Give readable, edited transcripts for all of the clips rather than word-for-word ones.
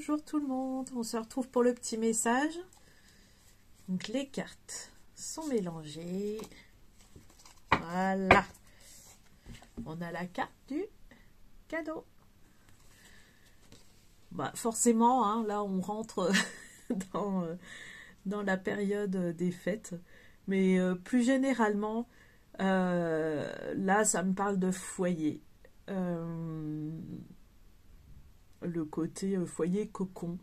Bonjour tout le monde, on se retrouve pour le petit message. Donc les cartes sont mélangées. Voilà. On a la carte du cadeau. Bah forcément, hein, là on rentre dans la période des fêtes. Mais plus généralement, là ça me parle de foyer. Le côté foyer cocon.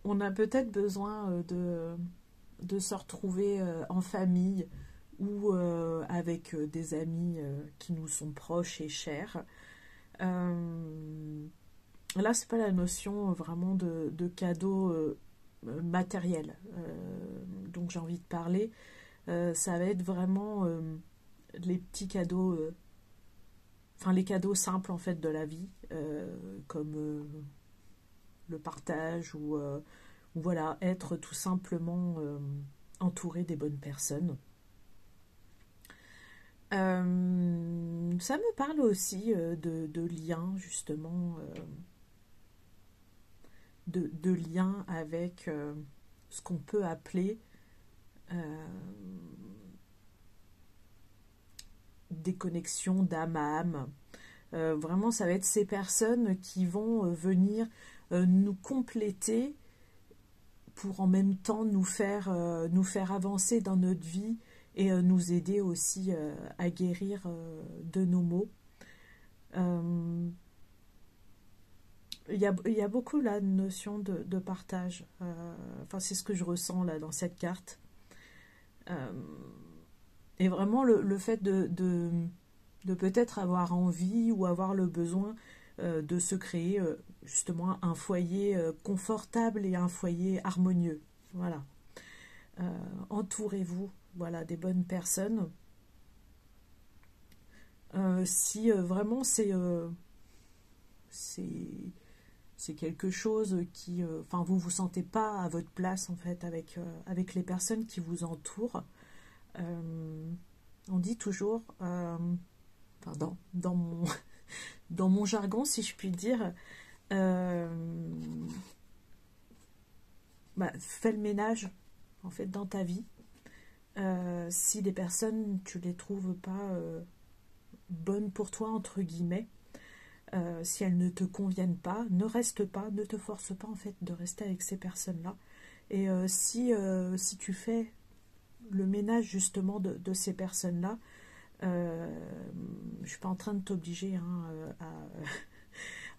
On a peut-être besoin de se retrouver en famille ou avec des amis qui nous sont proches et chers. Là, c'est pas la notion vraiment de cadeau matériel dont j'ai envie de parler. Ça va être vraiment les petits cadeaux, enfin les cadeaux simples en fait de la vie, comme le partage ou voilà, être tout simplement entouré des bonnes personnes. Ça me parle aussi de liens justement, de liens avec ce qu'on peut appeler des connexions d'âme à âme. Vraiment, ça va être ces personnes qui vont venir nous compléter pour en même temps nous faire avancer dans notre vie et nous aider aussi à guérir de nos maux. Il y a beaucoup la notion de partage. Enfin, c'est ce que je ressens là dans cette carte. Et vraiment le fait de peut-être avoir envie ou avoir le besoin de se créer justement un foyer confortable et un foyer harmonieux. Voilà. Entourez-vous, voilà, des bonnes personnes. Si vraiment c'est quelque chose qui, enfin, vous sentez pas à votre place en fait avec les personnes qui vous entourent. On dit toujours, enfin, dans mon jargon, si je puis dire, fais le ménage en fait dans ta vie. Si les personnes, tu les trouves pas bonnes pour toi, entre guillemets, si elles ne te conviennent pas, ne reste pas, ne te force pas en fait de rester avec ces personnes-là. Et si tu fais le ménage justement de ces personnes-là, je suis pas en train de t'obliger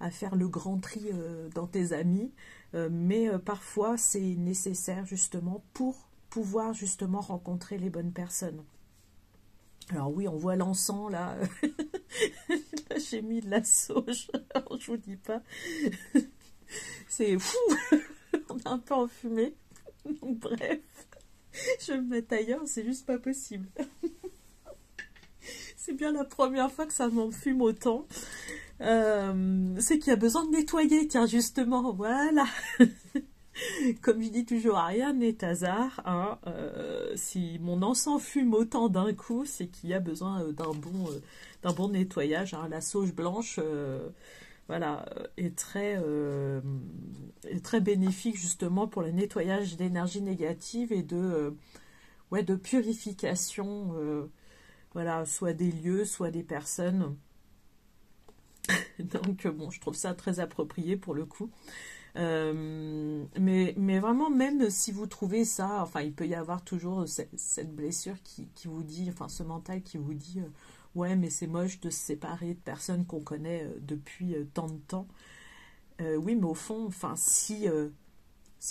à faire le grand tri dans tes amis, mais parfois c'est nécessaire justement pour pouvoir justement rencontrer les bonnes personnes. Alors oui, on voit l'encens là. Là j'ai mis de la sauge. Alors, je vous dis pas. C'est fou. On est un peu enfumé. Donc, bref. Je vais me mettre ailleurs, c'est juste pas possible. C'est bien la première fois que ça m'enfume autant. C'est qu'il y a besoin de nettoyer, tiens, justement, voilà. Comme je dis toujours, rien n'est hasard. Hein. Si mon encens fume autant d'un coup, c'est qu'il y a besoin d'un bon nettoyage. Hein. La sauge blanche, voilà, est très bénéfique justement pour le nettoyage d'énergie négative et de purification, voilà, soit des lieux, soit des personnes. Donc bon, je trouve ça très approprié pour le coup. Mais vraiment, même si vous trouvez ça, enfin, il peut y avoir toujours cette blessure qui vous dit, enfin, ce mental qui vous dit ouais, mais c'est moche de se séparer de personnes qu'on connaît depuis tant de temps. Oui, mais au fond, enfin, si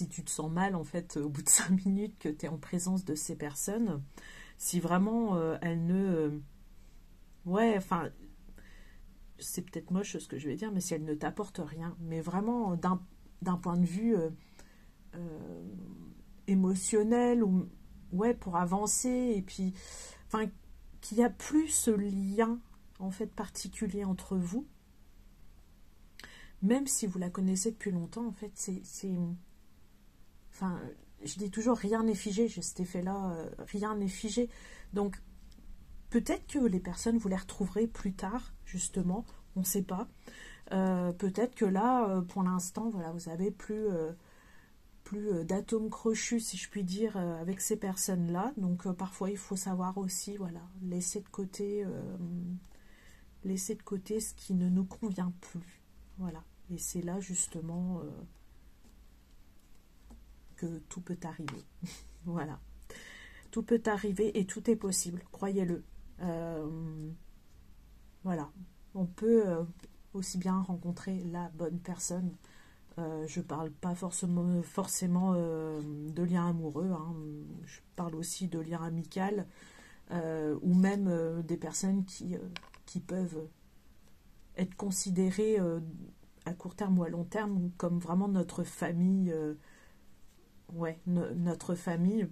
tu te sens mal, en fait, au bout de 5 minutes que tu es en présence de ces personnes, si vraiment elles ne... ouais, enfin, c'est peut-être moche ce que je vais dire, mais si elles ne t'apportent rien, mais vraiment d'un point de vue émotionnel, ou ouais, pour avancer, et puis, enfin, qu'il n'y a plus ce lien, en fait, particulier entre vous, même si vous la connaissez depuis longtemps, en fait, enfin, je dis toujours, rien n'est figé, j'ai cet effet-là, rien n'est figé. Donc, peut-être que les personnes, vous les retrouverez plus tard, justement, on ne sait pas. peut-être que là, pour l'instant, voilà, vous avez plus d'atomes crochus, si je puis dire, avec ces personnes-là. Donc parfois, il faut savoir aussi, voilà, laisser de côté ce qui ne nous convient plus. Voilà. Et c'est là justement que tout peut arriver. Voilà. Tout peut arriver et tout est possible, croyez-le. Voilà. On peut aussi bien rencontrer la bonne personne. Je parle pas forcément de lien amoureux, hein. Je parle aussi de lien amical, ou même des personnes qui peuvent être considérées à court terme ou à long terme comme vraiment notre famille, ouais, notre famille,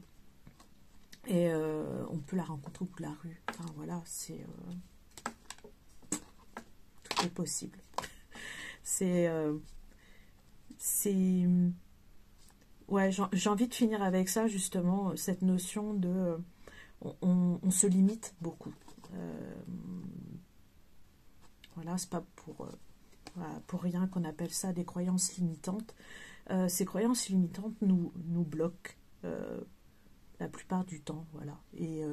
et on peut la rencontrer au bout de la rue. Enfin voilà, tout est possible. C'est ouais, j'ai envie de finir avec ça, justement, cette notion de on se limite beaucoup. Voilà, c'est pas voilà, pour rien qu'on appelle ça des croyances limitantes. Ces croyances limitantes nous bloquent la plupart du temps, voilà. Et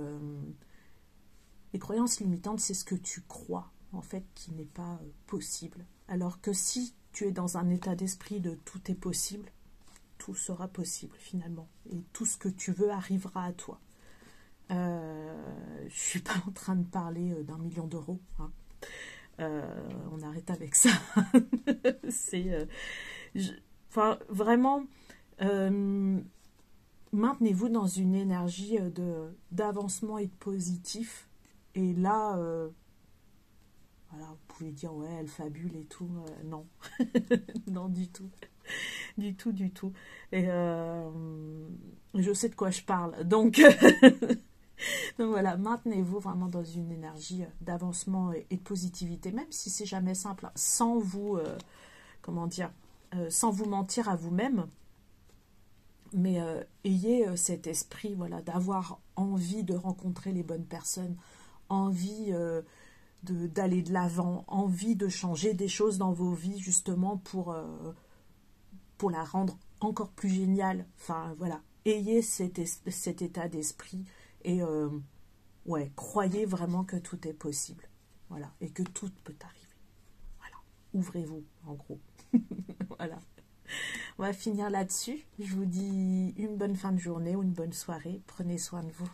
les croyances limitantes, c'est ce que tu crois, en fait, qui n'est pas possible. Alors que si tu es dans un état d'esprit de tout est possible, tout sera possible finalement. Et tout ce que tu veux arrivera à toi. Je ne suis pas en train de parler d'1 million d'euros. Hein. On arrête avec ça. C'est, enfin, vraiment, maintenez-vous dans une énergie d'avancement et de positif. Et là, voilà, vous pouvez dire, ouais, elle fabule et tout. Non, non, du tout. Du tout, du tout. Et je sais de quoi je parle. Donc, donc voilà, maintenez-vous vraiment dans une énergie d'avancement et de positivité, même si c'est jamais simple, hein, sans vous, comment dire, sans vous mentir à vous-même. Mais ayez cet esprit, voilà, d'avoir envie de rencontrer les bonnes personnes, envie d'aller de l'avant, envie de changer des choses dans vos vies, justement, pour la rendre encore plus géniale. Enfin, voilà. Ayez cet état d'esprit et ouais, croyez vraiment que tout est possible. Voilà. Et que tout peut arriver. Voilà. Ouvrez-vous, en gros. Voilà. On va finir là-dessus. Je vous dis une bonne fin de journée ou une bonne soirée. Prenez soin de vous.